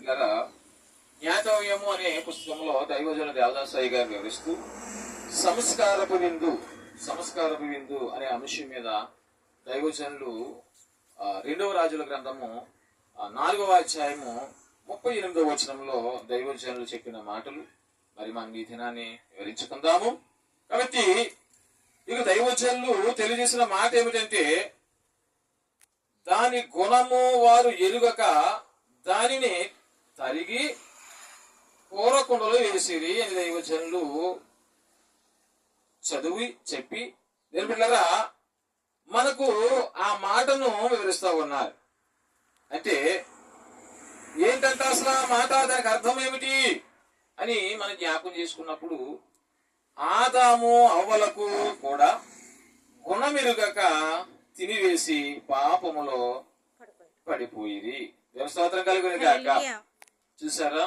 బిడ్డలారా, జ్ఞాతవ్యము అనే పుస్తకంలో దైవజన దేవదాసాయి గారు వివరిస్తూ సంస్కారపు విందు అనే అంశం మీద దైవజనులు 2వ రాజుల గ్రంథము 4వ అధ్యాయము 38వ వచనంలో దైవజనులు చెప్పిన మాటలు మరి మనం ఈ దినాన్ని వివరించుకుందాము. కాబట్టి ఇక దైవజనులు తెలియజేసిన మాట ఏమిటంటే, దాని గుణము వారు ఎరుగక దానిని తరిగి పూరకుండలో వేసిరి అని దైవజనులు చదివి చెప్పి బిడ్డలారా మనకు ఆ మాటను వివరిస్తూ ఉన్నారు. అంటే ఏంటంటే అసలు ఆ మాట, దానికి అర్థం ఏమిటి అని మనం జ్ఞాపకం చేసుకున్నప్పుడు, ఆదాము అవ్వలకు కూడా గుణమెరుగక తినివేసి పాపములో పడిపోయిరి. స్తోత్రం కలుగును గాక. చూసారా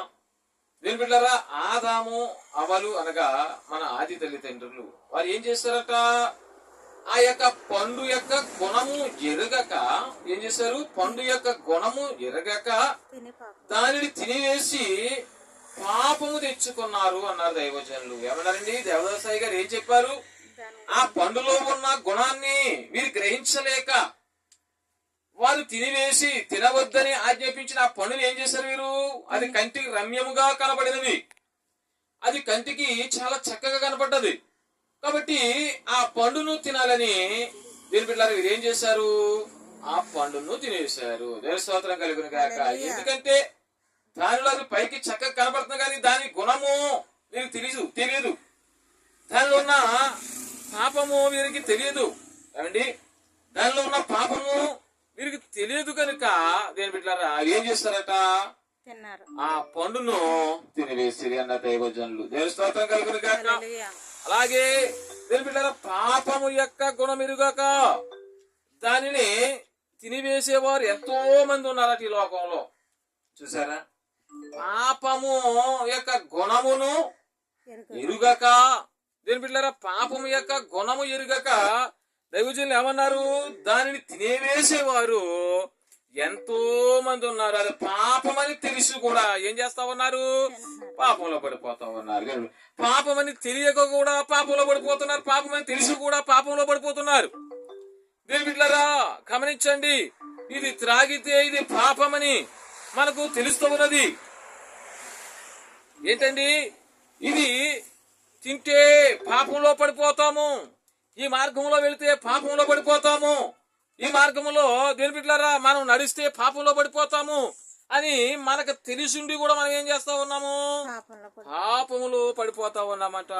దేని బిడ్డలారా, ఆదాము అవ్వలు అనగా మన ఆది తల్లిదండ్రులు. వారు ఏం చేస్తారట, ఆ యొక్క పండు యొక్క గుణము ఎరగక ఏం చేశారు, పండు యొక్క గుణము ఎరగక దానిని తినివేసి పాపము తెచ్చుకున్నారు అన్నారు దైవజనులు. ఏమన్నారండి, దేవదాసాయి గారు ఏం చెప్పారు, ఆ పండులో ఉన్న గుణాన్ని వీరు గ్రహించలేక వారు తినివేసి తినవద్దని ఆజ్ఞాపించిన ఆ పండుని ఏం చేశారు వీరు, అది కంటికి రమ్యముగా కనబడినది, అది కంటికి చాలా చక్కగా కనపడ్డది. కాబట్టి ఆ పండును తినాలని దీని బిడ్డలారా వీరు ఏం చేశారు, ఆ పండును తినేశారు. స్తోత్రం కలుగును గాక. ఎందుకంటే దానిలో అది పైకి చక్కగా కనపడుతుంది కానీ దాని గుణము వీరికి తెలియదు, దానిలో ఉన్న పాపము వీరికి తెలియదు. ఏమండి, దానిలో ఉన్న పాపము వీరికి తెలియదు కనుక దేని బిడ్డలారా ఏం చేస్తారట, ఆ పండును తినివేసిరి అన్న దైవజనులు. స్తోత్రం కలుగును గాక. అలాగే దేని బిడ్డలారా, పాపము యొక్క గుణమెరుగక దానిని తినివేసేవారు ఎంతో మంది ఉన్నారట ఈ లోకంలో. చూసారా, పాపము యొక్క గుణమును ఎరుగక, దేని బిడ్డలారా పాపము యొక్క గుణము ఎరుగక దైవజనులు ఏమన్నారు, దానిని తినేవేసేవారు ఎంతో మంది ఉన్నారు. అది పాపమని తెలిసి కూడా ఏం చేస్తా ఉన్నారు, పాపంలో పడిపోతా ఉన్నారు. పాపమని తెలియక కూడా పాపంలో పడిపోతున్నారు, పాపమని తెలిసి కూడా పాపంలో పడిపోతున్నారు. దేని బిడ్డలారా గమనించండి, ఇది త్రాగితే ఇది పాపమని మనకు తెలుస్తూ ఉన్నది. ఏంటండి, ఇది తింటే పాపంలో పడిపోతాము, ఈ మార్గంలో వెళితే పాపంలో పడిపోతాము, ఈ మార్గంలో దేని బిడ్డలారా మనం నడిస్తే పాపంలో పడిపోతాము అని మనకు తెలిసిండి కూడా మనం ఏం చేస్తా ఉన్నాము, పాపములో పడిపోతా ఉన్నామంట.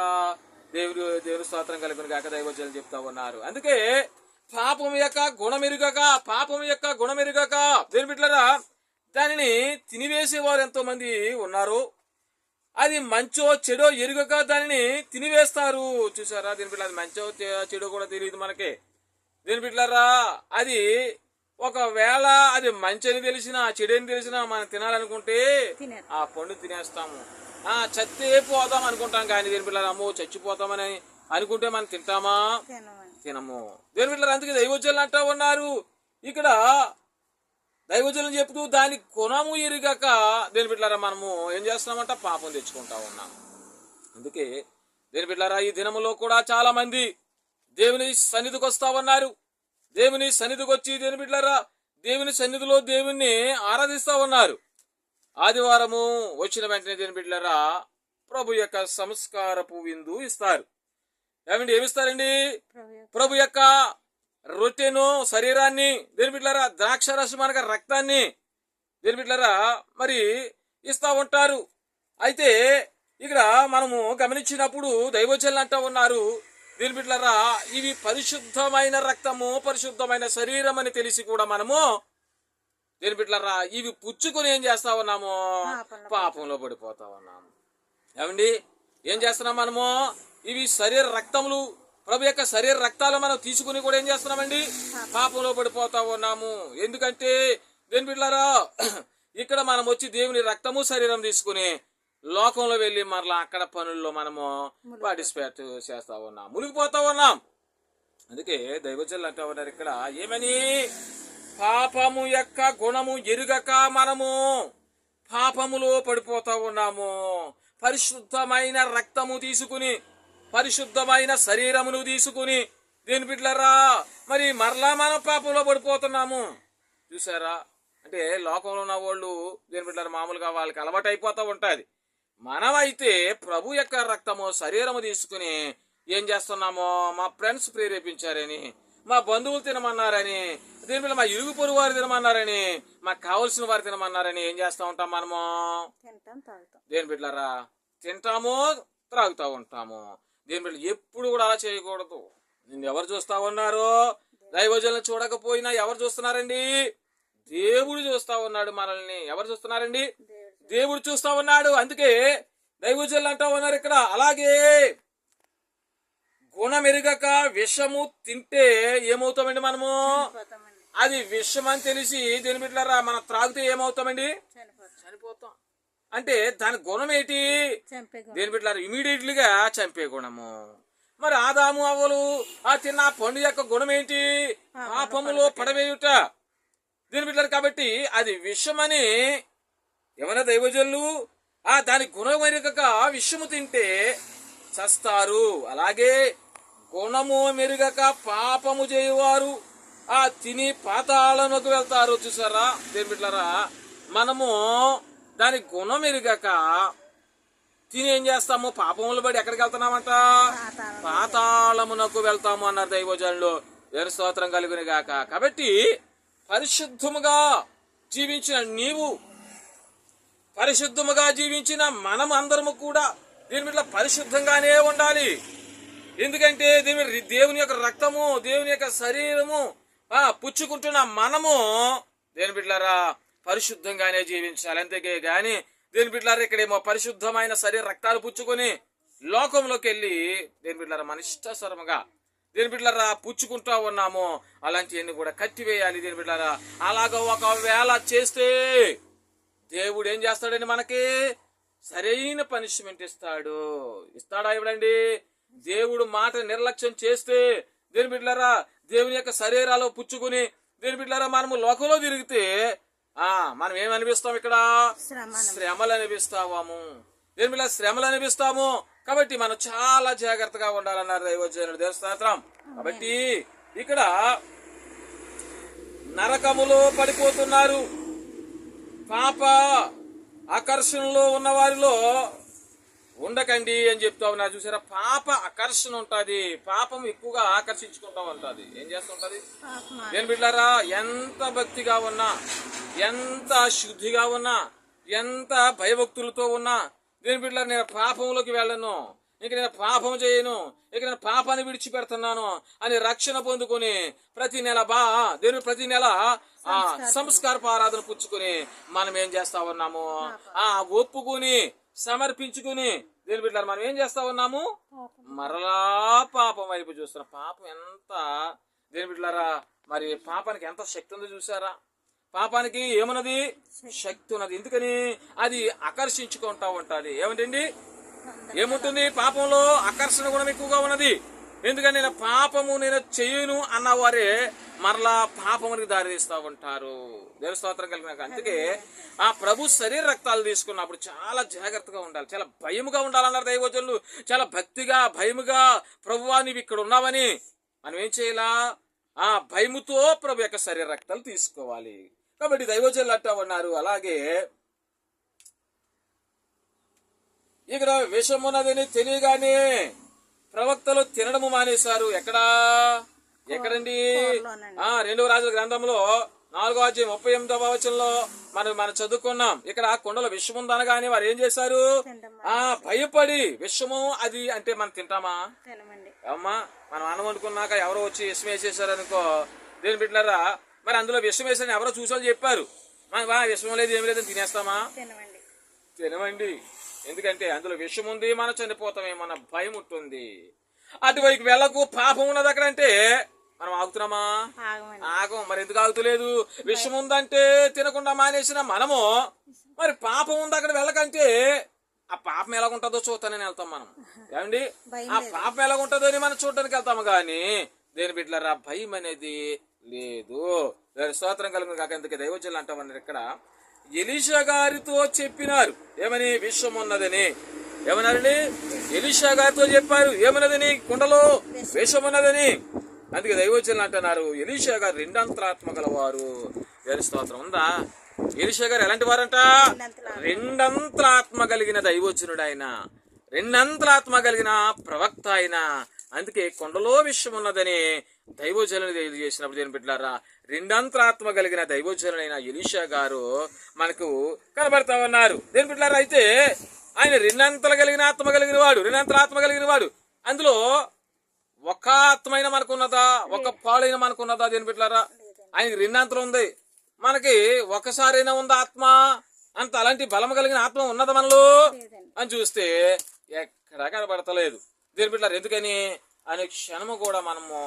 దేవుని స్తోత్రం కలుగును గాక. దైవజనులు చెప్తా ఉన్నారు. అందుకే పాపం యొక్క గుణమెరుగక దేని బిడ్డలారా దానిని తినివేసేవారు ఎంతో మంది ఉన్నారు. అది మంచో చెడో ఎరుగక దానిని తినివేస్తారు. చూసారా దీని బిడ్డ, అది మంచో చెడో కూడా తెలియదు మనకి. దీని బిడ్డలారా అది ఒకవేళ అది మంచి అని తెలిసినా చెడని తెలిసినా మనం తినాలనుకుంటే ఆ పండు తినేస్తాము. చత్తే పోదాం అనుకుంటాం కానీ దీని బిడ్డలారా అమ్మో చచ్చిపోతామని అనుకుంటే మనం తింటామా, తినము. దీని బిడ్డలారా అందుకే దైవజనులు అంటా ఉన్నారు ఇక్కడ, దైవజనులు చెప్తూ దాని గుణము ఎరుగక దేని బిడ్డలారా మనము ఏం చేస్తున్నామంట, పాపం తెచ్చుకుంటా ఉన్నాం. అందుకే దేని బిడ్డలారా ఈ దినములో కూడా చాలా మంది దేవుని సన్నిధికి వస్తా ఉన్నారు. దేవుని సన్నిధికి వచ్చి దేని బిడ్డలారా దేవుని సన్నిధిలో దేవుణ్ణి ఆరాధిస్తా ఉన్నారు. ఆదివారము వచ్చిన వెంటనే దేని బిడ్డలారా ప్రభు యొక్క సంస్కారపు విందు ఇస్తారు. ఏమిస్తారండి, ప్రభు యొక్క రొట్టెను శరీరాన్ని దేని బిడ్డలారా ద్రాక్షరసం అనగా రక్తాన్ని దేని బిడ్డలారా మరి ఇస్తా ఉంటారు. అయితే ఇక్కడ మనము గమనించినప్పుడు దైవజనులు అంటా ఉన్నారు, దేని బిడ్డలారా ఇవి పరిశుద్ధమైన రక్తము పరిశుద్ధమైన శరీరం అని తెలిసి కూడా మనము దేని బిడ్డలారా ఇవి పుచ్చుకొని ఏం చేస్తా ఉన్నాము, పాపంలో పడిపోతా ఉన్నాము. ఏమండి ఏం చేస్తున్నాం మనము, ఇవి శరీర రక్తములు, ప్రభు యొక్క శరీర రక్తాలు మనం తీసుకుని కూడా ఏం చేస్తున్నామండి, పాపంలో పడిపోతా ఉన్నాము. ఎందుకంటే దేని బిడ్డలారా ఇక్కడ మనం వచ్చి దేవుని రక్తము శరీరం తీసుకుని లోకంలో వెళ్లి మరలా అక్కడ పనుల్లో మనము పార్టిసిపేట్ చేస్తా ఉన్నాం, మునిగిపోతా ఉన్నాం. అందుకే దైవజనులు అంటూ ఉన్నారు ఇక్కడ ఏమని, పాపము యొక్క గుణము ఎరుగక మనము పాపములో పడిపోతా ఉన్నాము. పరిశుద్ధమైన రక్తము తీసుకుని, పరిశుద్ధమైన శరీరమును తీసుకుని దేని బిడ్డలారా మరి మరలా మనం పాపంలో పడిపోతున్నాము. చూసారా? అంటే లోకంలో ఉన్న వాళ్ళు దేని బిడ్డలారా మామూలుగా వాళ్ళకి అలవాటు అయిపోతూ ఉంటుంది. మనమైతే ప్రభు యొక్క రక్తము శరీరము తీసుకుని ఏం చేస్తున్నామో, మా ఫ్రెండ్స్ ప్రేరేపించారని, మా బంధువులు తినమన్నారని, దీని మీద మా ఇరుగు పొరుగు వారు తినమన్నారని, మాకు కావలసిన వారు తినమన్నారని ఏం చేస్తూ ఉంటాం మనము? దేని బిడ్డలారా తింటాము, త్రాగుతూ ఉంటాము. దేని బిడ్డలు ఎప్పుడు కూడా అలా చేయకూడదు. నిన్ను ఎవరు చూస్తా ఉన్నారు? దైవజనులను చూడకపోయినా ఎవరు చూస్తున్నారండి? దేవుడు చూస్తా ఉన్నాడు మనల్ని. ఎవరు చూస్తున్నారండి? దేవుడు చూస్తా ఉన్నాడు. అందుకే దైవజనులు అంటా ఉన్నారు ఇక్కడ, అలాగే గుణమెరుగక విషము తింటే ఏమవుతామండి మనము? అది విషం అని తెలిసి దేని బిడ్డలారా మనం త్రాగితే ఏమవుతామండి? చనిపోతాం. అంటే దాని గుణం ఏంటి? దేని బిడ్డలారా ఇమీడియట్లీగా చంపే గుణము. మరి ఆదాము అవ్వలు ఆ తిన్న పండు యొక్క గుణం ఏంటి? పాపములో పడవేయుట. దేని బిడ్డలారా కాబట్టి అది విషమని ఎవరైనా దైవజనులు దాని గుణం మెరుగక విషము తింటే చస్తారు. అలాగే గుణము మెరుగక పాపము చేయువారు తిని పాతాళమునకు వెళ్తారు. చూసారా దేని బిడ్డలారా మనము దాని గుణం మెరుగక తిని ఏం చేస్తాము? పాపములు పడి ఎక్కడికి వెళ్తున్నామంట? పాతాళమునకు వెళ్తాము అన్నారు దైవజనులు. దేవుని స్తోత్రం కలుగును గాక. కాబట్టి పరిశుద్ధముగా జీవించిన నీవు, పరిశుద్ధముగా జీవించిన మనం అందరము కూడా దీని మీద పరిశుద్ధంగానే ఉండాలి. ఎందుకంటే దేవుని యొక్క రక్తము, దేవుని యొక్క శరీరము పుచ్చుకుంటున్న మనము దేని బిడ్డలారా పరిశుద్ధంగానే జీవించాలి. అంతేకే గాని దేని బిడ్డలారా ఇక్కడేమో పరిశుద్ధమైన శరీర రక్తాలు పుచ్చుకొని లోకంలోకి వెళ్ళి దేని బిడ్డలారా మన ఇష్టాసరముగా దేని బిడ్డలారా పుచ్చుకుంటా ఉన్నాము. అలాంటివన్నీ కూడా కట్టివేయాలి. దేని బిడ్డలారా అలాగా ఒకవేళ చేస్తే దేవుడు ఏం చేస్తాడండి? మనకి సరైన పనిష్మెంట్ ఇస్తాడు. ఇస్తాడా? ఇవ్వడండి. దేవుడు మాట నిర్లక్ష్యం చేస్తే దేని బిడ్డలారా దేవుని యొక్క శరీరాలు పుచ్చుకుని దేని బిడ్డలారా మనము లోకంలో తిరిగితే మనం ఏమనిపిస్తాం? ఇక్కడ శ్రమలు అనిపిస్తాము. దేని బిడ్డ శ్రమలు అనిపిస్తాము. కాబట్టి మనం చాలా జాగ్రత్తగా ఉండాలన్నారు దైవజనుడు. దేవుని స్తోత్రం. కాబట్టి ఇక్కడ నరకములో పడిపోతున్నారు. పాప ఆకర్షణలో ఉన్న వారిలో ఉండకండి అని చెప్తా ఉన్నారు. చూసారా? పాప ఆకర్షణ ఉంటది. పాపం ఎక్కువగా ఆకర్షించుకుంటా ఉంటది. ఏం చేస్తుంటది? నేను బిడ్డారా ఎంత భక్తిగా ఉన్నా, ఎంత శుద్ధిగా ఉన్నా, ఎంత భయభక్తులతో ఉన్నా దేని బిడ్డలారా నేను పాపంలోకి వెళ్ళను, ఇక నేను పాపం చేయను, ఇక నేను పాపాన్ని విడిచిపెడుతున్నాను అని రక్షణ పొందుకొని ప్రతి నెల ప్రతి నెల సంస్కారపు ఆరాధన పుచ్చుకుని మనం ఏం చేస్తా ఉన్నాము? ఒప్పుకుని సమర్పించుకుని దేని బిడ్డలారా మనం ఏం చేస్తా ఉన్నాము? మరలా పాపం వైపు చూస్తున్నాం. పాపం ఎంత దేని బిడ్డలారా మరి పాపానికి ఎంత శక్తి ఉందో చూసారా? పాపానికి ఏమన్నది? శక్తి ఉన్నది. ఎందుకని? అది ఆకర్షించుకుంటా ఉంటది. ఏమిటండి? ఏముంటుంది? పాపంలో ఆకర్షణ గుణం ఎక్కువగా ఉన్నది. ఎందుకని నేను పాపము నేను చేయను అన్నవారే మరలా పాపమునికి దారి తీస్తూ ఉంటారు. దేవుని స్తోత్రం కలిగినాక. అందుకే ప్రభు శరీర రక్తాలు తీసుకున్నప్పుడు చాలా జాగ్రత్తగా ఉండాలి, చాలా భయముగా ఉండాలన్నారు దైవజనులు. చాలా భక్తిగా భయముగా ప్రభువా నీవు ఇక్కడ ఉన్నావని మనం ఏం చేయాలా? భయముతో ప్రభు యొక్క శరీర రక్తాలు తీసుకోవాలి. కాబట్టి దైవజనులు అంటా ఉన్నారు. అలాగే ఇక్కడ విషమున్నదని తెలియగానే ప్రవక్తలు తినడము మానేశారు. ఎక్కడండి? 2వ రాజుల గ్రంథంలో 4వ అధ్యాయం 38వ వచనంలో మనం చదువుకున్నాం. ఇక్కడ కొండలో విషం ఉందనగానే వారు ఏం చేశారు? భయపడి విషము అది అంటే మనం తింటామా? అమ్మా మనం అన్నం అనుకున్నాక ఎవరో వచ్చి విషం వేసేసారు అనుకో దేని బిడ్డలారా మరి అందులో విషం వేసారని ఎవరో చూసారు చెప్పారు. విషం లేదు ఏమి లేదని తినేస్తామా? తినమండి. ఎందుకంటే అందులో విషం ఉంది, మనం చనిపోతామేమన్న భయం ఉంటుంది. అటువైపు వెళ్ళకు, పాపం ఉన్నది అక్కడ అంటే మనం ఆగుతున్నామా? ఆగం. మరి ఎందుకు ఆగుతలేదు? విషం ఉందంటే తినకుండా మానేసిన మనము మరి పాపం ఉంది అక్కడ వెళ్ళకంటే ఆ పాపం ఎలాగుంటుందో చూస్తానని వెళ్తాం మనం. ఏమండి? ఆ పాపం ఎలాగుంటుందో అని మనం చూడడానికి వెళ్తాము. కానీ దేని బిడ్డలారా భయం అనేది లేదు. స్తోత్రం కలుగును కాక. అందుకే దైవజనులు అంటామన్నారు ఇక్కడ ఎలీషా గారితో చెప్పినారు ఏమని, విషం ఉన్నదని. ఏమన్నారండి? ఎలీషా గారితో చెప్పారు ఏమన్నదని, కుండలో విషం ఉన్నదని. అందుకే దైవజనులు అంటున్నారు ఎలీషా గారు రెండంతరాత్మ గలవారు. దేవుని స్తోత్రం. ఉందా? ఎలీషా గారు ఎలాంటి వారంట? రెండంతరాత్మ కలిగిన దైవజనుడు ఆయన, రెండంతరాత్మ కలిగిన ప్రవక్త ఆయన. అందుకే కొండలో విషయం ఉన్నదని దైవజనులు తెలియజేసినప్పుడు దేని బిడ్డలారా, రెండంతరాత్మ కలిగిన దైవజనులైన ఎలీషా గారు మనకు కనబడతా ఉన్నారు. దేని బిడ్డలారా, అయితే ఆయన రెండంతలు కలిగిన ఆత్మ కలిగిన వాడు, రెండంతరాత్మ కలిగిన వాడు. అందులో ఒక ఆత్మైన మనకున్నదా, ఒక పాలైన మనకున్నదా? దేని బిడ్డలారా, ఆయనకి రెండంతలు ఉంది, మనకి ఒకసారైనా ఉందా ఆత్మ? అంత అలాంటి బలం కలిగిన ఆత్మ ఉన్నదా మనలో అని చూస్తే ఎక్కడా కనబడతలేదు. దేని బిడ్డలారా, ఎందుకని? అనే క్షణము కూడా మనము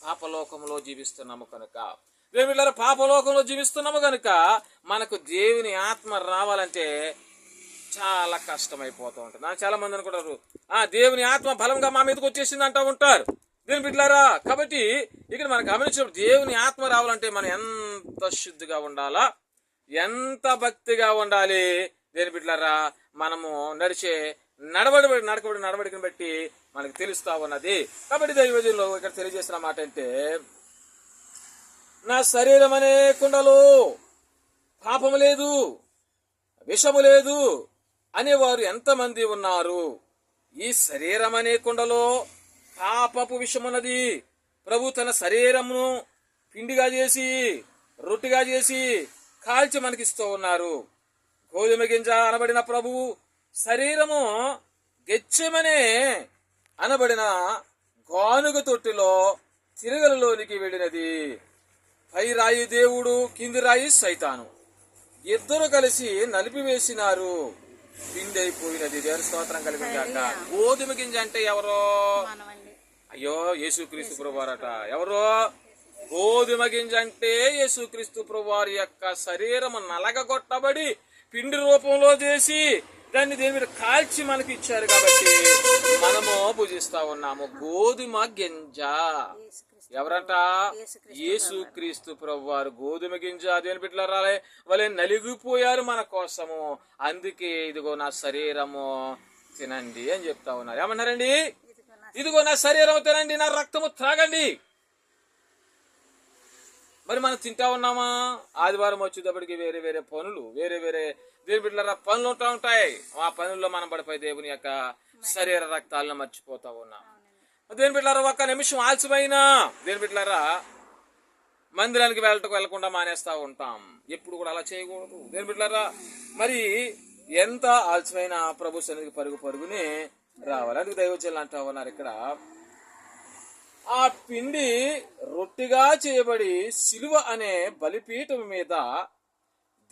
పాపలోకంలో జీవిస్తున్నాము కనుక. దేని బిడ్డలారా, పాపలోకంలో జీవిస్తున్నాము కనుక మనకు దేవుని ఆత్మ రావాలంటే చాలా కష్టమైపోతూ ఉంటుంది. నాకు చాలా మంది అనుకుంటారు దేవుని ఆత్మ బలంగా మా మీదకి వచ్చేసింది అంటూ ఉంటారు. దేని బిడ్డలారా, కాబట్టి ఇక్కడ మనం గమనించినప్పుడు దేవుని ఆత్మ రావాలంటే మనం ఎంత శుద్ధిగా ఉండాలా, ఎంత భక్తిగా ఉండాలి. దేని బిడ్డలారా, మనము నడిచే నడవడికను బట్టి మనకు తెలుస్తా ఉన్నది. కాబట్టి దైవజనులు ఇక్కడ తెలియజేసిన మాట అంటే, నా శరీరం అనే కుండలో పాపము లేదు, విషము లేదు అనేవారు ఎంతమంది ఉన్నారు? ఈ శరీరం అనే కుండలో పాపపు విషమున్నది. ప్రభు తన శరీరమును పిండిగా చేసి రొట్టిగా చేసి కాల్చి మనకిస్తూ ఉన్నారు. గోధుమ గింజ అనబడిన ప్రభువు శరీరము గెచ్చెమనే అనబడిన గానుగ తొట్టిలో తిరగలలోనికి వెళ్ళినది. పై రాయి దేవుడు, కింది రాయి సైతాను, ఇద్దరు కలిసి నలిపివేసినారు, పిండి అయిపోయినది. దేవుని స్తోత్రం కలిగిందాక. గోధుమ గింజ అంటే ఎవరో? అయ్యో, యేసుక్రీస్తు ప్రభువారట. ఎవరో? గోధుమ గింజ అంటే యేసుక్రీస్తు ప్రభువారి యొక్క శరీరము నలగగొట్టబడి పిండి రూపంలో చేసి దాన్ని దేని మీద కాల్చి మనకి ఇచ్చారు కాబట్టి మనము భుజిస్తా ఉన్నాము. గోధుమ గింజ ఎవరంట? యేసుక్రీస్తు ప్రభువారు గోధుమ గింజ దేని బిడ్డలారా వాళ్ళే నలిగిపోయారు మన కోసము. అందుకే ఇదిగో నా శరీరము తినండి అని చెప్తా ఉన్నారు. ఏమన్నారండి? ఇదిగో నా శరీరం తినండి, నా రక్తము త్రాగండి. మరి మనం తింటా ఉన్నామా? ఆదివారం వచ్చేటప్పటికి వేరే వేరే పనులు, వేరే వేరే దేని బిడ్డలారా పనులు ఉంటా ఉంటాయి. ఆ పనుల్లో మనం పడిపోయి దేవుని యొక్క శరీర రక్తాలను మర్చిపోతా ఉన్నాం. దేని బిడ్డలారా, ఒక్క నిమిషం ఆలస్యమైనా దేని బిడ్డలారా మందిరానికి వెళ్లకుండా మానేస్తా ఉంటాం. ఎప్పుడు కూడా అలా చేయకూడదు. దేని బిడ్డలారా, మరి ఎంత ఆలస్యమైన ప్రభు సన్నిధికి పరుగునే రావాలి. అందుకు దైవజనులు అంటా ఉన్నారు ఇక్కడ, ఆ పిండి రొట్టిగా చేయబడి సిలువ అనే బలిపీఠం మీద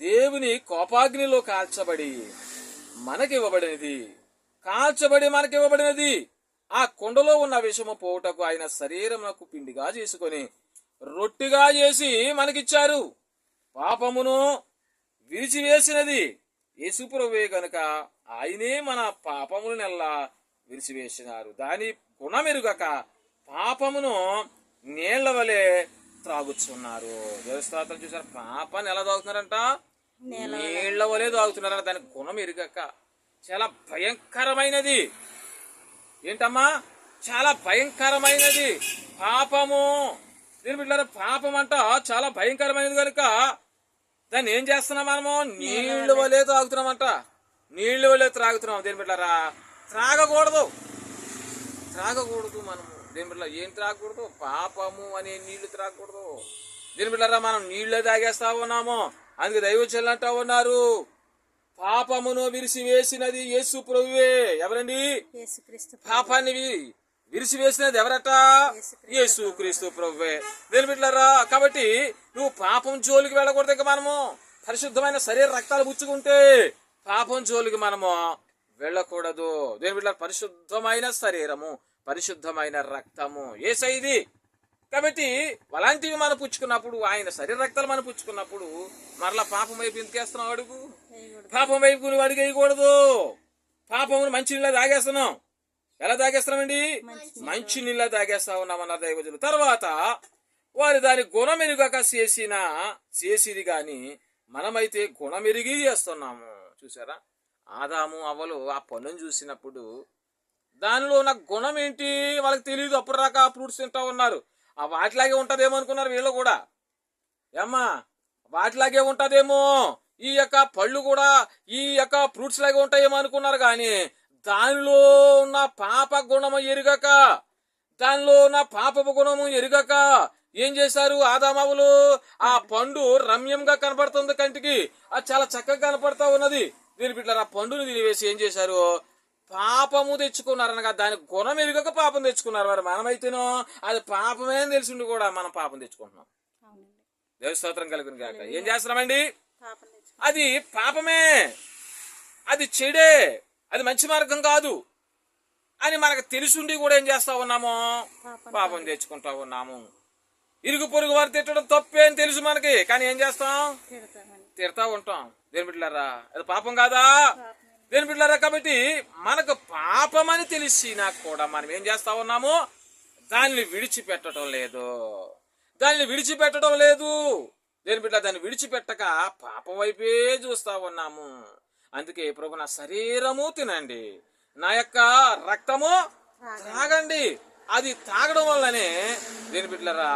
దేవుని కోపాగ్నిలో కాల్చబడి మనకివ్వబడినది. ఆ కుండలో ఉన్న విషము పోవుటకు ఆయన శరీరమునకు పిండిగా చేసుకొని రొట్టిగా చేసి మనకిచ్చారు. పాపమును విరిచివేసినది యేసుప్రభువే గనుక ఆయనే మన పాపములనెల్లా విరిచివేసినారు. దాని గుణమెరుగక పాపమును నీళ్ల వలె త్రాగుతున్నారు. దేవస్థానం చూసారు, పాపాన్ని ఎలా తాగుతున్నారంట? నీళ్ల వలె తాగుతున్నారంట. దాని గుణం ఎరుగక చాలా భయంకరమైనది. ఏంటమ్మా? చాలా భయంకరమైనది పాపము. దీని బిడ్డలారా, పాపం అంట చాలా భయంకరమైనది కనుక దాన్ని ఏం చేస్తున్నాం మనము? నీళ్లు వలే తాగుతున్నామంట. నీళ్లు వలే త్రాగుతున్నాం. దేని బిడ్డలారా, త్రాగకూడదు మనము. దేని బిడ్డలారా, ఏం త్రాగకూడదు? పాపము అనే నీళ్లు త్రాగకూడదు. దేని బిడ్డలారా, మనం నీళ్లే తాగేస్తా ఉన్నాము. అందుకే దైవజనులు అంటా ఉన్నారు, పాపమును విరిసివేసినది యేసు ప్రభువే. ఎవరండి? పాపాన్ని విరిసివేసినది ఎవరట? యేసుక్రీస్తు ప్రభువే. దేని బిడ్డలారా, కాబట్టి నువ్వు పాపం జోలికి వెళ్ళకూడదు. ఇక మనము పరిశుద్ధమైన శరీర రక్తాలు పుచ్చుకుంటే పాపం జోలికి మనము వెళ్ళకూడదు. దేని బిడ్డలారా, పరిశుద్ధమైన శరీరము, పరిశుద్ధమైన రక్తము యేసయ్యది. కాబట్టి అలాంటివి మనం పుచ్చుకున్నప్పుడు, ఆయన శరీర రక్తాలు మనం పుచ్చుకున్నప్పుడు మరలా పాపం వైపు ఎందుకేస్తున్నావు? అడుగు. పాపం వైపు నువ్వు అడిగేయకూడదు. పాపమును మంచి నీళ్ళ తాగేస్తున్నాం. ఎలా తాగేస్తున్నామండి? మంచి నీళ్ళ తాగేస్తా ఉన్నామన్నారు దైవజనులు. తర్వాత వారు దాని గుణమెరుగక చేసిది గాని మనమైతే గుణమెరిగి చేస్తున్నాము. చూసారా, ఆదాము అవ్వలు ఆ పనులను చూసినప్పుడు దానిలో ఉన్న గుణం ఏంటి వాళ్ళకి తెలియదు. అప్పుడు దాకా ఫ్రూట్స్ తింటా ఉన్నారు. ఆ వాటిలాగే ఉంటదేమో అనుకున్నారు వీళ్ళు కూడా. ఏమ్మా, వాటిలాగే ఉంటదేమో, ఈ యొక్క పళ్ళు కూడా ఈ యొక్క ఫ్రూట్స్ లాగే ఉంటాయేమో అనుకున్నారు. కానీ దానిలో ఉన్న పాప గుణము ఎరుగక, దానిలో ఉన్న పాపపు గుణము ఎరుగక ఏం చేశారు ఆదామవులు? ఆ పండు రమ్యంగా కనపడుతుంది కంటికి, అది చాలా చక్కగా కనపడతా ఉన్నది. దీని బిడ్డలారా, ఆ పండుని తినివేసి ఏం చేశారు? పాపము తెచ్చుకున్నారు. అనగా దాని గుణం ఎరుగక పాపం తెచ్చుకున్నారు. మరి మనమైతేనో అది పాపమే అని తెలిసిండి కూడా మనం పాపం తెచ్చుకుంటున్నాం. దేవస్తోత్రం కలుగును గాక. ఏం చేస్తున్నామండి? అది పాపమే, అది చెడే, అది మంచి మార్గం కాదు అని మనకు తెలుసుండి కూడా ఏం చేస్తా ఉన్నాము? పాపం తెచ్చుకుంటా ఉన్నాము. ఇరుగు పొరుగు వారు తిట్టడం తప్పే అని తెలుసు మనకి, కానీ ఏం చేస్తాం? తిడతా ఉంటాం. దేని బిడ్డలారా, అది పాపం కాదా? దేని బిడ్డలారా, కాబట్టి మనకు పాపం అని తెలిసినా కూడా మనం ఏం చేస్తా ఉన్నాము? దాన్ని విడిచిపెట్టడం లేదు, దాన్ని విడిచిపెట్టడం లేదు. దేని బిడ్డ, దాన్ని విడిచిపెట్టక పాపం వైపే చూస్తా ఉన్నాము. అందుకే ప్రభు, నా శరీరము తినండి, నా యొక్క రక్తము తాగండి. అది తాగడం వల్లనే దేని బిడ్డలారా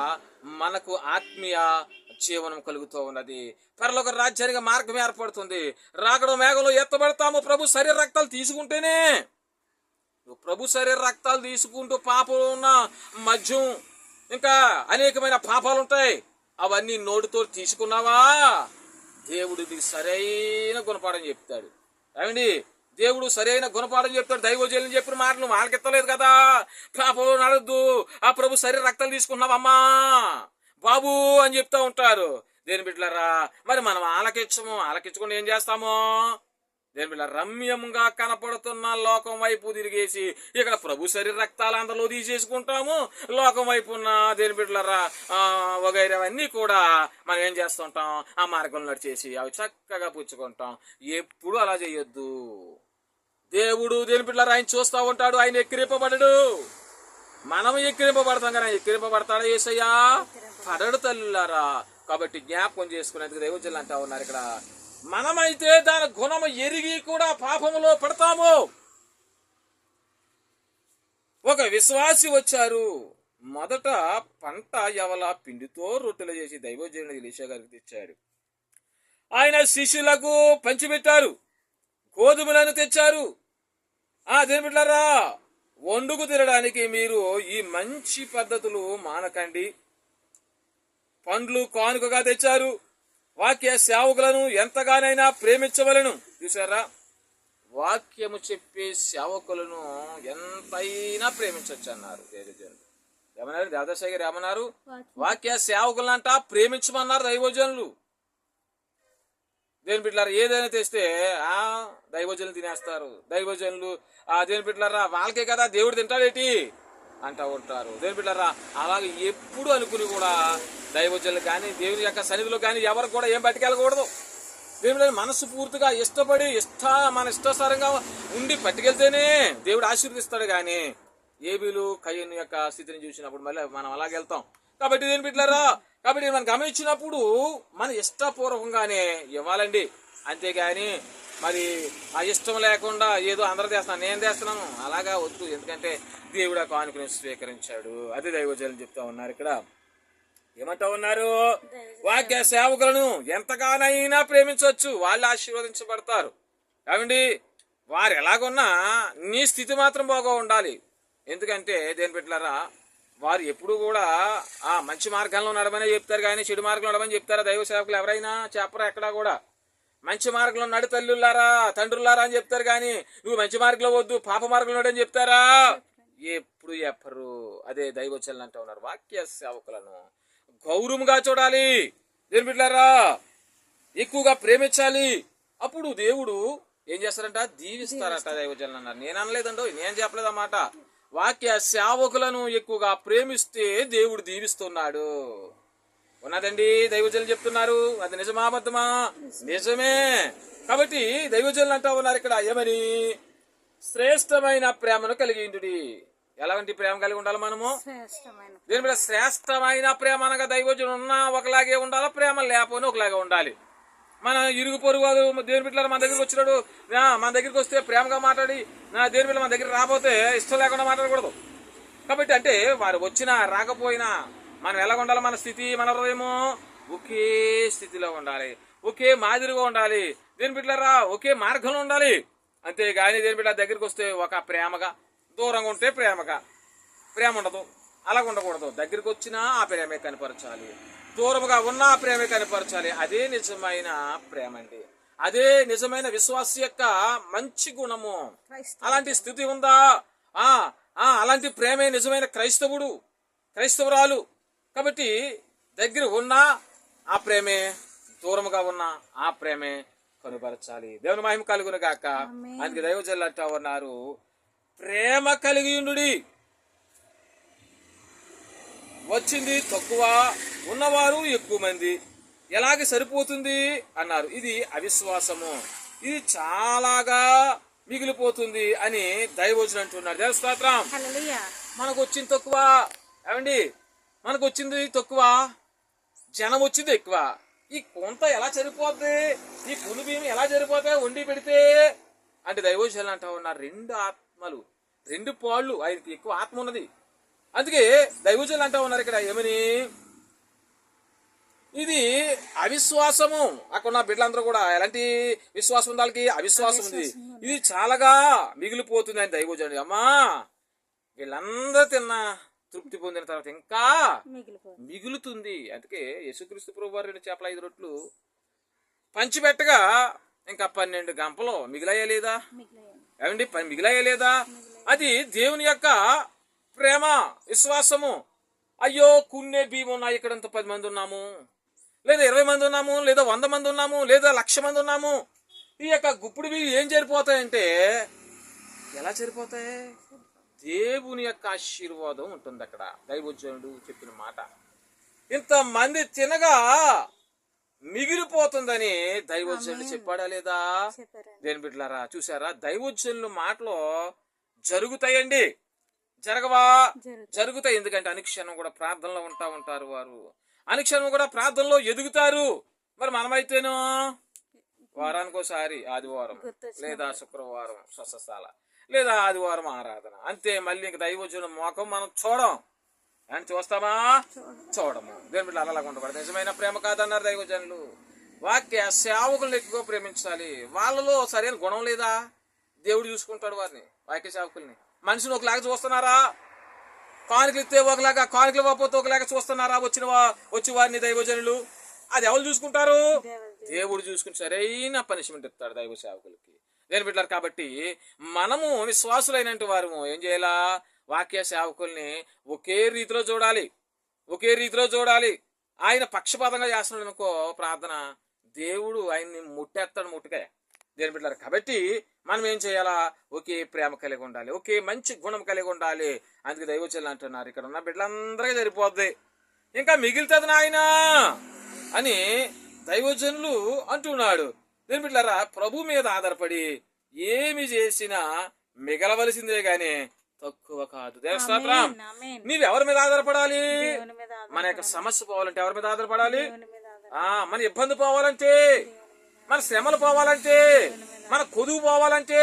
మనకు ఆత్మీయ జీవనం కలుగుతూ ఉన్నది. పరలోక రాజ్యానికి మార్గం ఏర్పడుతుంది. రాకడం మేఘంలో ఎత్తబడతాము. ప్రభు శరీర రక్తాలు తీసుకుంటేనే. ప్రభు శరీర రక్తాలు తీసుకుంటూ పాపంలో ఉన్న మద్యం, ఇంకా అనేకమైన పాపాలు ఉంటాయి, అవన్నీ నోటితో తీసుకున్నావా, దేవుడు నీకు సరైన గుణపాఠం చెప్తాడు. ఏమండి, దేవుడు సరైన గుణపాఠం చెప్తాడు. దైవజనులు చెప్పిన మాటలు వాళ్ళకెత్తలేదు కదా. పాపంలో నడద్దు, ఆ ప్రభు శరీర రక్తాలు తీసుకున్నావమ్మా బాబు అని చెప్తా ఉంటారు. దేని బిడ్డలారా, మరి మనం ఆలకించకుండా ఏం చేస్తామో? దేని బిడ్డ, రమ్యంగా కనపడుతున్న లోకం వైపు తిరిగేసి ఇక్కడ ప్రభు శరీర రక్తాలు అందరిలో తీసేసుకుంటాము. లోకం వైపు ఉన్న దేని బిడ్డలారా వగైరవన్నీ కూడా మనం ఏం చేస్తుంటాం? ఆ మార్గంలో నడిచేసి అవి చక్కగా పుచ్చుకుంటాం. ఎప్పుడు అలా చేయొద్దు. దేవుడు దేని బిడ్డలారా ఆయన చూస్తూ ఉంటాడు, ఆయన ఎక్కిరింపబడడు. మనం ఎక్కిరింపబడతాం కానీ ఎక్కిరింపబడతాడా యేసయ్యా? పడడు తల్లులారా. కాబట్టి జ్ఞాపకం చేసుకునేందుకు దైవజనులు అంటా ఉన్నారు ఇక్కడ, మనమైతే దాని గుణము ఎరిగి కూడా పాపములో పడతాము. ఒక విశ్వాసి వచ్చారు. మొదట పంట ఎవల పిండితో రొట్టెలు చేసి దైవజనుడు ఎలీషా గారికి తెచ్చాడు. ఆయన శిష్యులకు పంచిపెట్టారు. గోధుమలను తెచ్చారు. దేని బిడ్డలారా, వండుకు తినడానికి మీరు ఈ మంచి పద్ధతులు మానకండి. పండ్లు కానుకగా తెచ్చారు. వాక్య సేవకులను ఎంతగానైనా ప్రేమించవలను. చూసారా, వాక్యము చెప్పే సేవకులను ఎంతైనా ప్రేమించవచ్చు అన్నారు దైవజనులు. ఏమన్నారు? దేవదాసయ్య గారు ఏమన్నారు? వాక్య సేవకులంట ప్రేమించమన్నారు దైవజనులు. దేని బిడ్డలారా, ఏదైనా తెస్తే దైవజనులు తినేస్తారు. దైవజనులు దేని బిడ్డలారా, వాళ్ళకే కదా దేవుడు తింటాడేటి అంటూ ఉంటారు. దేని బిడ్డలారా, అలాగే ఎప్పుడు అనుకుని కూడా దైవజనులు కానీ దేవుని యొక్క సన్నిధిలో కానీ ఎవరు కూడా ఏం పట్టుకెళ్ళకూడదు. దేవుడు మనసు పూర్తిగా ఇష్టపడి మన ఇష్టాసారంగా ఉండి పట్టుకెళ్తేనే దేవుడు ఆశీర్వదిస్తాడు. కానీ ఏబీలు కయ్యను యొక్క స్థితిని చూసినప్పుడు మళ్ళీ మనం అలాగే వెళ్తాం. కాబట్టి దేని బిడ్డలారా, కాబట్టి మనం గమనించినప్పుడు మన ఇష్టపూర్వకంగానే ఇవ్వాలండి. అంతేగాని మరి ఆ ఇష్టం లేకుండా ఏదో అందరూ చేస్తున్నాను నేను చేస్తున్నాను అలాగా వద్దు. ఎందుకంటే దేవుడు ఆ కానుకను స్వీకరించాడు. అది దైవజనులు చెప్తా ఉన్నారు. ఇక్కడ ఏమంటా ఉన్నారు? వాక్య సేవకులను ఎంతగానైనా ప్రేమించవచ్చు, వాళ్ళు ఆశీర్వదించబడతారు. ఏమండి, వారు ఎలాగున్నా నీ స్థితి మాత్రం బాగా ఉండాలి. ఎందుకంటే దేని బిడ్డలారా, వారు ఎప్పుడు కూడా మంచి మార్గంలో నడమని చెప్తారు కానీ చెడు మార్గంలో నడమని చెప్తారా? దైవ సేవకులు ఎవరైనా చెప్పరా? ఎక్కడా కూడా మంచి మార్గంలో నడు తల్లులారా తండ్రులారా అని చెప్తారు కానీ నువ్వు మంచి మార్గంలో వద్దు పాప మార్గంలో నడని చెప్తారా? ఎప్పుడు చెప్పరు. అదే దైవజనులు అంటూ ఉన్నారు, వాక్య సేవకులను గౌరవంగా చూడాలి. దేని బిడ్డలారా, ఎక్కువగా ప్రేమించాలి. అప్పుడు దేవుడు ఏం చేస్తారంట? దీవిస్తారట. దైవజనులు అన్నారు. నేను అనలేదండో, నేను చెప్పలేదన్నమాట. వాక్య సేవకులను ఎక్కువగా ప్రేమిస్తే దేవుడు దీవిస్తున్నాడు. ఉన్నదండి, దైవజనులు చెప్తున్నారు. అది నిజమా అబద్ధమా? నిజమే. కాబట్టి దైవజనులు అంటా ఉన్నారు ఇక్కడ ఏమని? శ్రేష్టమైన ప్రేమను కలిగి ఉండుడి. ఎలాంటి ప్రేమ కలిగి ఉండాలి మనము? దీని మీద శ్రేష్టమైన ప్రేమ అనగా దైవజనులు ఉన్నా ఒకలాగే ఉండాలి, ప్రేమ లేకపోయినా ఒకలాగే ఉండాలి. మన ఇరుగు పొరుగు వాళ్ళు దేవుని బిడ్డలు మన దగ్గరికి వచ్చినాడు, మన దగ్గరికి వస్తే ప్రేమగా మాట్లాడి దేవుని బిడ్డలు మన దగ్గర రాకపోతే ఇష్టం లేకుండా మాట్లాడకూడదు. కాబట్టి అంటే వారు వచ్చినా రాకపోయినా మనం ఎలా ఉండాలి? మన స్థితి, మన హృదయము ఒకే స్థితిలో ఉండాలి, ఒకే మాదిరిగా ఉండాలి. దేవుని బిడ్డలారా ఒకే మార్గంలో ఉండాలి. అంతేగాని దేవుని బిడ్డ దగ్గరికి వస్తే ఒక ప్రేమగా, దూరంగా ఉంటే ప్రేమ ఉండదు. అలాగ ఉండకూడదు. దగ్గరికి వచ్చినా ఆ ప్రేమే కనపరచాలి, దూరముగా ఉన్న ఆ ప్రేమే కనపరచాలి. అదే నిజమైన ప్రేమ అండి. అదే నిజమైన విశ్వాస యొక్క మంచి గుణము. అలాంటి స్థితి ఉందా? అలాంటి ప్రేమే నిజమైన క్రైస్తవురాలు. కాబట్టి దగ్గర ఉన్నా ఆ ప్రేమే, దూరముగా ఉన్నా ఆ ప్రేమే కనుపరచాలి. దేవుని మహిమ కలుగును గాక. అందుకే దైవజనులు అంటా ఉన్నారు, ప్రేమ కలిగి ఉండుడి. వచ్చింది తక్కువ, ఉన్నవారు ఎక్కువ మంది, ఎలాగ సరిపోతుంది అన్నారు. ఇది అవిశ్వాసము, ఇది చాలాగా మిగిలిపోతుంది అని దైవజనులు అంటున్నారు. దేవ స్తోత్రం. మనకు వచ్చింది తక్కువ ఏమండి, మనకు వచ్చింది తక్కువ, జనం వచ్చింది ఎక్కువ. ఈ కొంత ఎలా సరిపోద్ది? ఈ పులి బియ్యం ఎలా సరిపోతాయి వండి పెడితే అంటే దైవజనులు అంటా ఉన్నారు, 2 ఆత్మలు, 2 పాళ్ళు, ఆయనకి ఎక్కువ ఆత్మ ఉన్నది. అందుకే దైవజనులు అంటా ఉన్నారు ఇక్కడ ఏమని, ఇది అవిశ్వాసము. అక్కడ ఉన్న బిడ్డలందరూ కూడా ఎలాంటి విశ్వాసం ఉంది? వాళ్ళకి అవిశ్వాసం ఉంది. ఇది చాలాగా మిగిలిపోతుంది అని దైవజనుడు. అమ్మా, వీళ్ళందరూ తిన్న తృప్తి పొందిన తర్వాత ఇంకా మిగులుతుంది. అందుకే యేసుక్రీస్తు ప్రభువు వారు 2 చేపల 5 రొట్లు పంచిపెట్టగా ఇంకా 12 గంపలు మిగిలాయలేదా? ఏమండి, మిగిలాయలేదా? అది దేవుని యొక్క ప్రేమ, విశ్వాసము. అయ్యో, కొన్ని బియ్యం ఉన్నాయి, ఇక్కడంత 10 మంది ఉన్నాము, లేదా 20 మంది ఉన్నాము, లేదా 100 మంది ఉన్నాము, లేదా 1,00,000 మంది ఉన్నాము. ఈ యొక్క గుప్పుడు బియ్యం ఏం సరిపోతాయంటే, ఎలా సరిపోతాయి? దేవుని యొక్క ఆశీర్వాదం ఉంటుంది అక్కడ. దైవజనుడు చెప్పిన మాట, ఇంతమంది తినగా మిగిలిపోతుందని దైవజనుడు చెప్పాడా లేదా? దేని బిడ్డలారా చూసారా? దైవజనుల మాటలో జరుగుతాయండి, జరగవా? జరుగుతాయి. ఎందుకంటే అనుక్షణం కూడా ప్రార్థనలో ఉంటారు వారు, అనుక్షణం కూడా ప్రార్థనలో ఎదుగుతారు. మరి మనమైతేనో వారానికి ఒకసారి ఆదివారం లేదా శుక్రవారం స్వస్థల, లేదా ఆదివారం ఆరాధన, అంతే. మళ్ళీ ఇంక దైవజనుల మోకం మనం చూడం. అని చూస్తామా? చూడము. దేని బిడ్డ అలాగా ఉండకూడదు. నిజమైన ప్రేమ కాదన్నారు దైవజనులు. వాక్య సేవకులను ఎక్కువ ప్రేమించాలి. వాళ్ళలో సరైన గుణం లేదా? దేవుడు చూసుకుంటాడు వారిని, వాక్య సేవకుల్ని. మనిషిని ఒకలాగా చూస్తున్నారా? కానుకలు ఇస్తే ఒకలాగా, కానుకలు ఇవ్వకపోతే ఒకలాగా చూస్తున్నారా వచ్చి వారిని దైవజనులు? అది ఎవరు చూసుకుంటారు? దేవుడు చూసుకుని సరైన పనిష్మెంట్ ఇస్తాడు దైవ సేవకులకి. దేని బిడ్డలారు, కాబట్టి మనము విశ్వాసులైనటువంటి వారు ఏం చేయాలా? వాక్య సేవకుల్ని ఒకే రీతిలో చూడాలి. ఆయన పక్షపాతంగా చేస్తున్నాడు అనుకో ప్రార్థన, దేవుడు ఆయన్ని ముట్టేస్తాడు ముట్టుకాయ. దేని బిడ్డలారు, కాబట్టి మనం ఏం చేయాలా? ఒకే ప్రేమ కలిగి ఉండాలి, ఒకే మంచి గుణం కలిగి ఉండాలి. అందుకే దైవజనులు అంటున్నారు, ఇక్కడ ఉన్న బిడ్డలందరికీ సరిపోద్ది, ఇంకా మిగిలితుంది నాయన అని దైవజనులు అంటున్నాడు. దేని బిడ్డలారా, ప్రభు మీద ఆధారపడి ఏమి చేసినా మిగలవలసిందే గాని తక్కువ కాదు. దేవస్తోత్రం. నీవెవరి మీద ఆధారపడాలి? మన యొక్క సమస్య పోవాలంటే ఎవరి మీద ఆధారపడాలి? మన ఇబ్బంది పోవాలంటే, మన శ్రమలు పోవాలంటే, మన కొదువు పోవాలంటే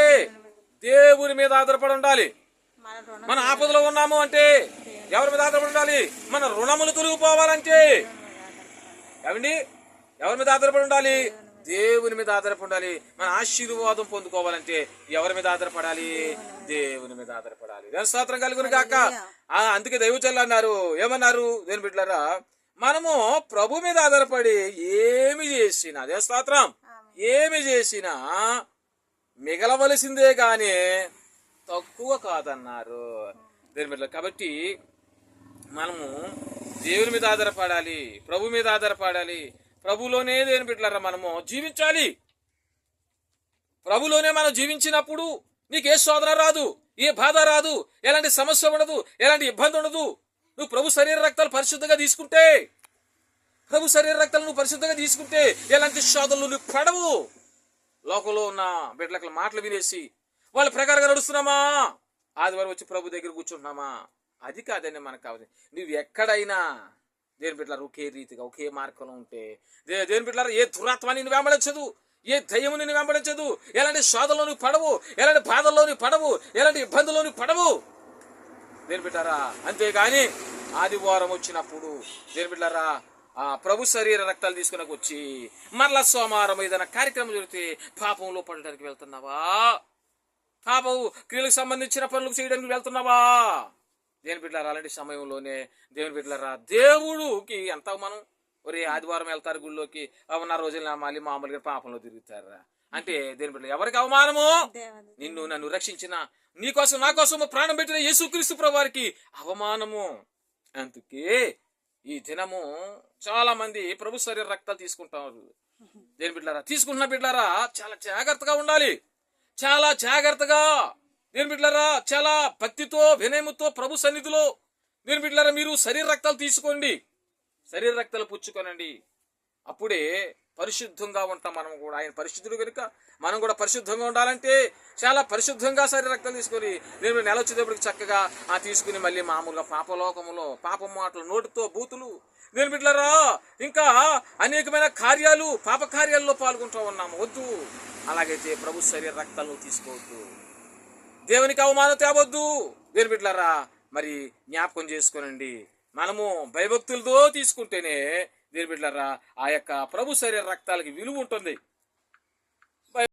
దేవుని మీద ఆధారపడి ఉండాలి. మన ఆపదలో ఉన్నాము అంటే ఎవరి మీద ఆధారపడి ఉండాలి? మన రుణములు తొలగిపోవాలంటే ఏమండి ఎవరి మీద ఆధారపడి ఉండాలి? దేవుని మీద ఆధారపడి ఉండాలి. మన ఆశీర్వాదం పొందుకోవాలంటే ఎవరి మీద ఆధారపడాలి? దేవుని మీద ఆధారపడాలి. స్తోత్రం కలుగును గాక. అందుకే దైవజనులు అన్నారు, ఏమన్నారు? దేని బిడ్డలారా, మనము ప్రభు మీద ఆధారపడి ఏమి చేసినా, అదే స్తోత్రం, ఏమి చేసినా మిగలవలసిందే గాని తక్కువ కాదన్నారు దేని బిడ్డలారా. కాబట్టి మనము దేవుని మీద ఆధారపడాలి, ప్రభు మీద ఆధారపడాలి. ప్రభులోనే దేని బిడ్డలారా మనము జీవించాలి. ప్రభులోనే మనం జీవించినప్పుడు నీకు ఏ శోధన రాదు, ఏ బాధ రాదు, ఎలాంటి సమస్య ఉండదు, ఎలాంటి ఇబ్బంది ఉండదు. నువ్వు ప్రభు శరీర రక్తాలు పరిశుద్ధంగా తీసుకుంటే, ఎలాంటి శోధనలు నువ్వు పడవు. లోకంలో ఉన్న బిడ్డల మాటలు వినేసి వాళ్ళ ప్రకారంగా నడుస్తున్నామా, ఆదివారం వచ్చి ప్రభు దగ్గర కూర్చుంటున్నామా, అది కాదండి మనకు కావాలి. నువ్వు ఎక్కడైనా దేని బిడ్డలారా ఒకే రీతిగా ఒకే మార్గంలో ఉంటే దేని బిడ్డలారా ఏ దురాత్మ నిన్ను వెంబడించదు, ఏ దయ్యము నిన్ను వెంబడించదు, ఎలాంటి శోధంలోని పడవు, ఎలాంటి బాధల్లోని పడవు, ఎలాంటి ఇబ్బందుల్లోని పడవు దేని బిడ్డారా. అంతేగాని ఆదివారం వచ్చినప్పుడు దేని బిడ్డారా ఆ ప్రభు శరీర రక్తాలు తీసుకుని వచ్చి మరలా సోమవారం ఏదైనా కార్యక్రమం జరిగితే పాపంలో పడడానికి వెళ్తున్నావా, పాపం క్రియలకు సంబంధించిన పనులు చేయడానికి వెళ్తున్నావా దేని బిడ్డలారా. అలాంటి సమయంలోనే దేవుని బిడ్డలారా దేవుడికి ఎంత మనం ఒరే ఆదివారం వెళ్తారు గుళ్ళోకి, ఉన్న రోజులు మళ్ళీ మామూలుగా పాపంలో తిరుగుతారా అంటే దేని బిడ్డ ఎవరికి అవమానము? నిన్ను నన్ను రక్షించిన నీకోసం నా కోసం ప్రాణం పెట్టిన యేసుక్రీస్తు ప్రభువారికి అవమానము. అందుకే ఈ దినము చాలా మంది ప్రభు శరీర రక్తాలు తీసుకుంటారు దేని బిడ్డలారా. తీసుకుంటున్న బిడ్డలారా చాలా జాగ్రత్తగా ఉండాలి, చాలా జాగ్రత్తగా దేని బిడ్డలారా చాలా భక్తితో వినయముతో ప్రభు సన్నిధిలో దేని బిడ్డలారా మీరు శరీర రక్తాలు తీసుకోండి, శరీర రక్తాలు పుచ్చుకోనండి. అప్పుడే పరిశుద్ధంగా ఉంటాం మనం కూడా. ఆయన పరిశుద్ధుడు కనుక మనం కూడా పరిశుద్ధంగా ఉండాలంటే చాలా పరిశుద్ధంగా శరీర రక్తాలు తీసుకొని నేను నెల వచ్చేటప్పటికి చక్కగా తీసుకుని మళ్ళీ మామూలుగా పాపలోకములో పాపం మాటలు నోటితో బూతులు దేని బిడ్డలారా ఇంకా అనేకమైన కార్యాలు పాప కార్యాల్లో పాల్గొంటూ ఉన్నాము. వద్దు, అలాగైతే ప్రభు శరీర రక్తాలు తీసుకోవద్దు, దేవునికి అవమానం తేవద్దు దేని బిడ్డలారా. మరి జ్ఞాపకం చేసుకోనండి, మనము భయభక్తులతో తీసుకుంటేనే దేని బిడ్డలారా ఆ యొక్క ప్రభు శరీర రక్తాలకి విలువ ఉంటుంది.